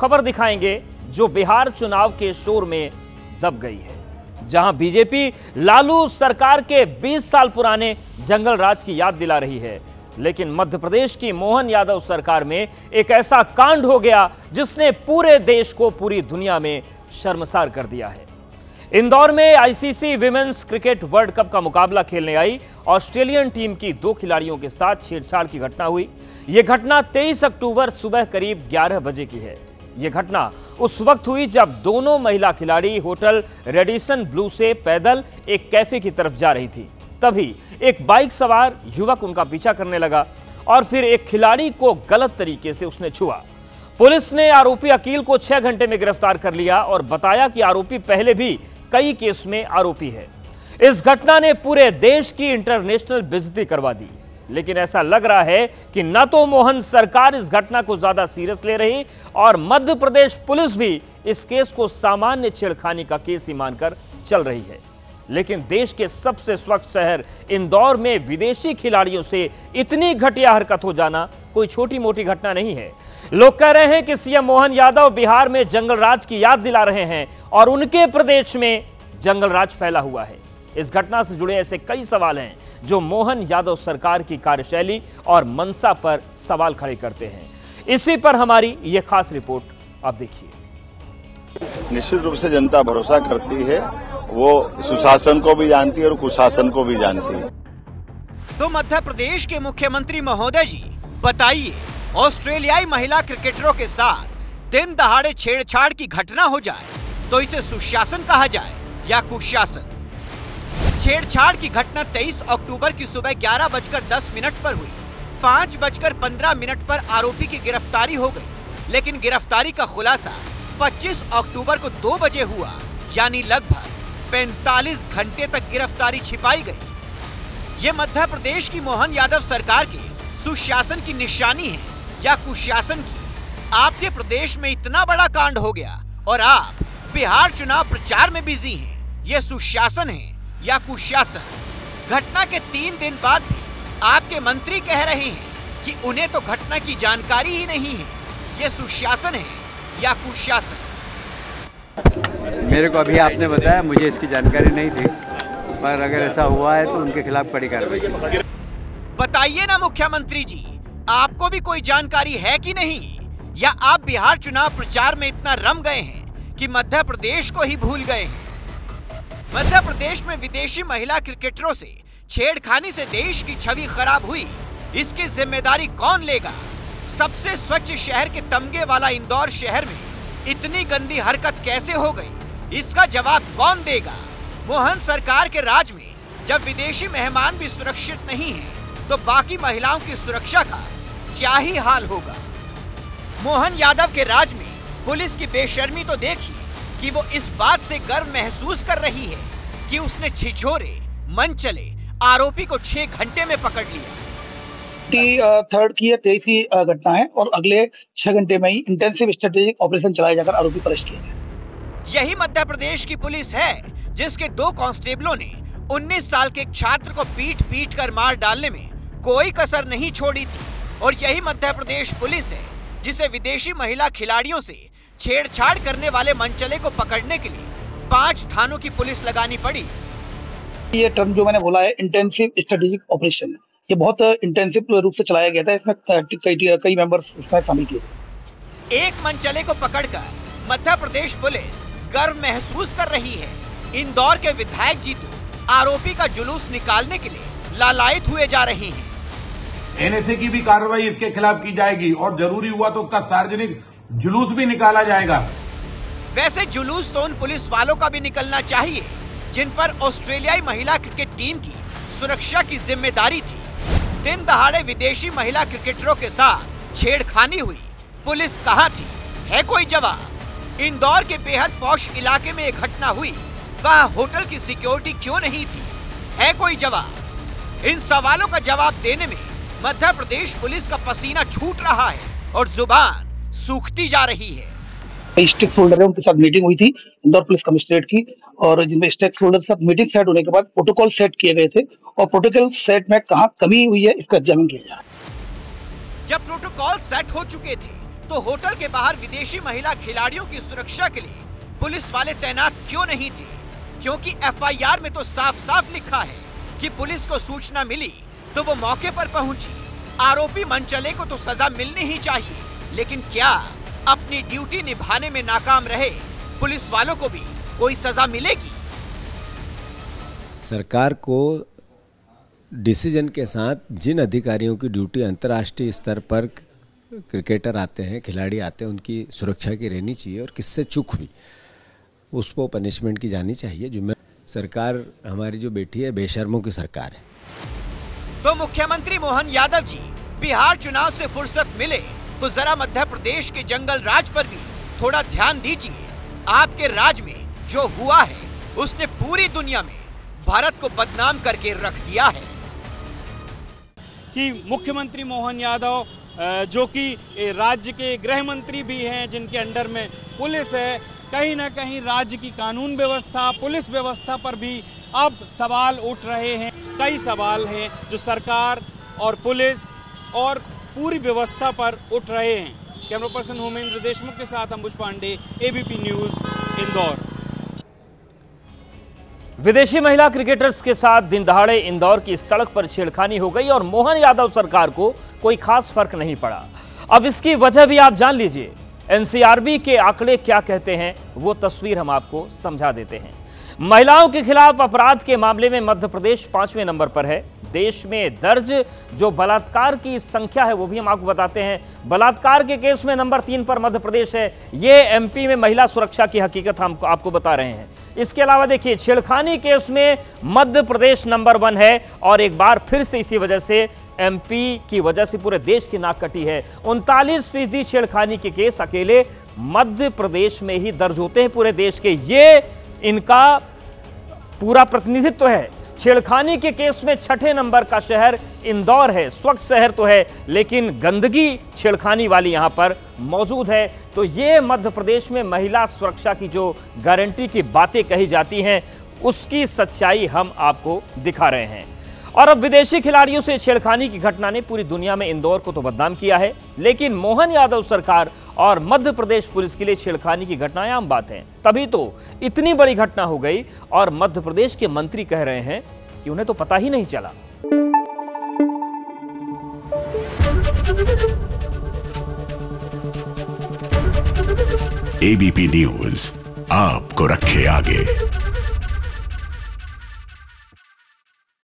खबर दिखाएंगे जो बिहार चुनाव के शोर में दब गई है, जहां बीजेपी लालू सरकार के 20 साल पुराने जंगल राज की याद दिला रही है, लेकिन मध्य प्रदेश की मोहन यादव सरकार में एक ऐसा कांड हो गया जिसने पूरे देश को पूरी दुनिया में शर्मसार कर दिया है। इंदौर में ICC women's cricket world cup का मुकाबला खेलने आई ऑस्ट्रेलियन टीम की 2 खिलाड़ियों के साथ छेड़छाड़ की घटना हुई। यह घटना 23 अक्टूबर सुबह करीब 11 बजे की है। यह घटना उस वक्त हुई जब दोनों महिला खिलाड़ी होटल रेडिसन ब्लू से पैदल एक कैफे की तरफ जा रही थी। तभी एक बाइक सवार युवक उनका पीछा करने लगा और फिर एक खिलाड़ी को गलत तरीके से उसने छुआ। पुलिस ने आरोपी अकील को 6 घंटे में गिरफ्तार कर लिया और बताया कि आरोपी पहले भी कई केस में आरोपी है। इस घटना ने पूरे देश की इंटरनेशनल बेइज्जती करवा दी, लेकिन ऐसा लग रहा है कि न तो मोहन सरकार इस घटना को ज्यादा सीरियस ले रही और मध्य प्रदेश पुलिस भी इस केस को सामान्य छेड़खानी का केस ही मानकर चल रही है। लेकिन देश के सबसे स्वच्छ शहर इंदौर में विदेशी खिलाड़ियों से इतनी घटिया हरकत हो जाना कोई छोटी मोटी घटना नहीं है। लोग कह रहे हैं कि सीएम मोहन यादव बिहार में जंगल राज की याद दिला रहे हैं और उनके प्रदेश में जंगल राज फैला हुआ है। इस घटना से जुड़े ऐसे कई सवाल हैं जो मोहन यादव सरकार की कार्यशैली और मंशा पर सवाल खड़े करते हैं। इसी पर हमारी यह खास रिपोर्ट आप देखिए। निश्चित रूप से जनता भरोसा करती है, वो सुशासन को भी जानती है और कुशासन को भी जानती है। तो मध्य प्रदेश के मुख्यमंत्री महोदय जी बताइए, ऑस्ट्रेलियाई महिला क्रिकेटरों के साथ दिन दहाड़े छेड़छाड़ की घटना हो जाए तो इसे सुशासन कहा जाए या कुशासन? छेड़छाड़ की घटना 23 अक्टूबर की सुबह 11:10 पर हुई। 5:15 पर आरोपी की गिरफ्तारी हो गई, लेकिन गिरफ्तारी का खुलासा 25 अक्टूबर को 2 बजे हुआ, यानी लगभग 45 घंटे तक गिरफ्तारी छिपाई गई। ये मध्य प्रदेश की मोहन यादव सरकार के सुशासन की निशानी है या कुशासन की? आपके प्रदेश में इतना बड़ा कांड हो गया और आप बिहार चुनाव प्रचार में बिजी हैं। ये सुशासन है या कुशासन? घटना के 3 दिन बाद भी आपके मंत्री कह रहे हैं कि उन्हें तो घटना की जानकारी ही नहीं है। ये सुशासन है या कुशासन? मेरे को अभी आपने बताया, मुझे इसकी जानकारी नहीं थी, पर अगर ऐसा हुआ है तो उनके खिलाफ कड़ी कार्रवाई। बताइए ना मुख्यमंत्री जी, आपको भी कोई जानकारी है कि नहीं, या आप बिहार चुनाव प्रचार में इतना रम गए हैं कि मध्य प्रदेश को ही भूल गए हैं? मध्य प्रदेश में विदेशी महिला क्रिकेटरों से छेड़खानी से देश की छवि खराब हुई, इसकी जिम्मेदारी कौन लेगा? सबसे स्वच्छ शहर के तमगे वाला इंदौर शहर में इतनी गंदी हरकत कैसे हो गई, इसका जवाब कौन देगा? मोहन सरकार के राज में जब विदेशी मेहमान भी सुरक्षित नहीं हैं, तो बाकी महिलाओं की सुरक्षा का क्या ही हाल होगा? मोहन यादव के राज में पुलिस की बेशर्मी तो देखिए कि वो इस बात से गर्व महसूस कर रही है कि उसने छिछोरे मन चले आरोपी को 6 घंटे में पकड़ लिया। थर्ड की 23वीं घटना है और अगले 6 घंटे में ही इंटेंसिव स्ट्रेटेजिक ऑपरेशन चलाया जाकर आरोपी को अरेस्ट किया गया। यही मध्य प्रदेश की पुलिस है जिसके 2 कांस्टेबलों ने 19 साल के एक छात्र को पीट कर मार डालने में कोई कसर नहीं छोड़ी थी। और यही मध्य प्रदेश पुलिस है जिसे विदेशी महिला खिलाड़ियों से छेड़छाड़ करने वाले मनचले को पकड़ने के लिए 5 थानों की पुलिस लगानी पड़ी। ये टर्म जो मैंने बोला है इंटेंसिव स्ट्रेटेजिक ऑपरेशन, ये बहुत इंटेंसिव रूप से चलाया गया था। इसमें कई मेंबर्स इसमें शामिल किए गए। एक मनचले को पकड़कर मध्य प्रदेश पुलिस गर्व महसूस कर रही है। इंदौर के विधायक जी तो आरोपी का जुलूस निकालने के लिए लालायित हुए जा रहे हैं। एनएसए की भी कार्रवाई इसके खिलाफ की जाएगी और जरूरी हुआ तो उसका सार्वजनिक जुलूस भी निकाला जाएगा। वैसे जुलूस तो उन पुलिस वालों का भी निकलना चाहिए जिन पर ऑस्ट्रेलियाई महिला क्रिकेट टीम की सुरक्षा की जिम्मेदारी थी। दिन दहाड़े विदेशी महिला क्रिकेटरों के साथ छेड़खानी हुई, पुलिस कहाँ थी? है कोई जवाब? इंदौर के बेहद पॉश इलाके में एक घटना हुई, वहाँ होटल की सिक्योरिटी क्यों नहीं थी? है कोई जवाब? इन सवालों का जवाब देने में मध्य प्रदेश पुलिस का पसीना छूट रहा है और जुबान सूखती जा रही है। स्टेक होल्डर है, उनके साथ मीटिंग हुई थी इंदौर पुलिस कमिश्नरेट की, और जिनमें स्टेक होल्डर के साथ मीटिंग सेट होने के बाद प्रोटोकॉल सेट किए गए थे और प्रोटोकॉल सेट में कहाँ कमी हुई है इसका एग्जामिन किया जा रहा है। जब प्रोटोकॉल सेट हो चुके थे तो होटल के बाहर विदेशी महिला खिलाड़ियों की सुरक्षा के लिए पुलिस वाले तैनात क्यों नहीं थे? क्योंकि एफआईआर में तो साफ साफ लिखा है कि पुलिस को सूचना मिली तो वो मौके पर पहुंची। आरोपी मनचले को तो सजा मिलनी ही चाहिए, लेकिन क्या अपनी ड्यूटी निभाने में नाकाम रहे पुलिस वालों को भी कोई सजा मिलेगी? सरकार को डिसीजन के साथ जिन अधिकारियों की ड्यूटी अंतर्राष्ट्रीय स्तर पर क्रिकेटर आते हैं, खिलाड़ी आते हैं, उनकी सुरक्षा की रहनी चाहिए और किससे चूक हुई उसको पनिशमेंट की जानी चाहिए। जो सरकार हमारी जो बैठी है बेशर्मों की सरकार है। तो मुख्यमंत्री मोहन यादव जी बिहार चुनाव से फुर्सत मिले तो जरा मध्य प्रदेश के जंगल राज पर भी थोड़ा ध्यान दीजिए। आपके राज में जो हुआ है उसने पूरी दुनिया में भारत को बदनाम करके रख दिया है। कि मुख्यमंत्री मोहन यादव जो कि राज्य के गृह मंत्री भी हैं, जिनके अंडर में पुलिस है, कहीं ना कहीं राज्य की कानून व्यवस्था, पुलिस व्यवस्था पर भी अब सवाल उठ रहे हैं। कई सवाल हैं जो सरकार और पुलिस और पूरी व्यवस्था पर उठ रहे हैं। कैमरा पर्सन होमेंद्र देशमुख के साथ अंबुज पांडे, एबीपी न्यूज़, इंदौर। विदेशी महिला क्रिकेटर्स के साथ दिन दहाड़े इंदौर की सड़क पर छेड़खानी हो गई और मोहन यादव सरकार को कोई खास फर्क नहीं पड़ा। अब इसकी वजह भी आप जान लीजिए। एनसीआरबी के आंकड़े क्या कहते हैं वो तस्वीर हम आपको समझा देते हैं। महिलाओं के खिलाफ अपराध के मामले में मध्य प्रदेश 5वें नंबर पर है। देश में दर्ज जो बलात्कार की संख्या है वो भी हम आपको बताते हैं। बलात्कार के केस में नंबर 3 पर मध्य प्रदेश है। ये एमपी में महिला सुरक्षा की हकीकत हम आपको बता रहे हैं। इसके अलावा देखिए छेड़खानी केस में मध्य प्रदेश नंबर 1 है और एक बार फिर से इसी वजह से एमपी की वजह से पूरे देश की नाक कटी है। 39% छेड़खानी के केस अकेले मध्य प्रदेश में ही दर्ज होते हैं पूरे देश के। ये इनका पूरा प्रतिनिधित्व है। छेड़खानी के केस में 6ठे नंबर का शहर इंदौर है। स्वच्छ शहर तो है लेकिन गंदगी छेड़खानी वाली यहां पर मौजूद है। तो ये मध्य प्रदेश में महिला सुरक्षा की जो गारंटी की बातें कही जाती हैं उसकी सच्चाई हम आपको दिखा रहे हैं। और अब विदेशी खिलाड़ियों से छेड़खानी की घटना ने पूरी दुनिया में इंदौर को तो बदनाम किया है, लेकिन मोहन यादव सरकार और मध्य प्रदेश पुलिस के लिए छेड़खानी की घटनाएं आम बात हैं। तभी तो इतनी बड़ी घटना हो गई और मध्य प्रदेश के मंत्री कह रहे हैं कि उन्हें तो पता ही नहीं चला। एबीपी न्यूज़ आपको रखे आगे।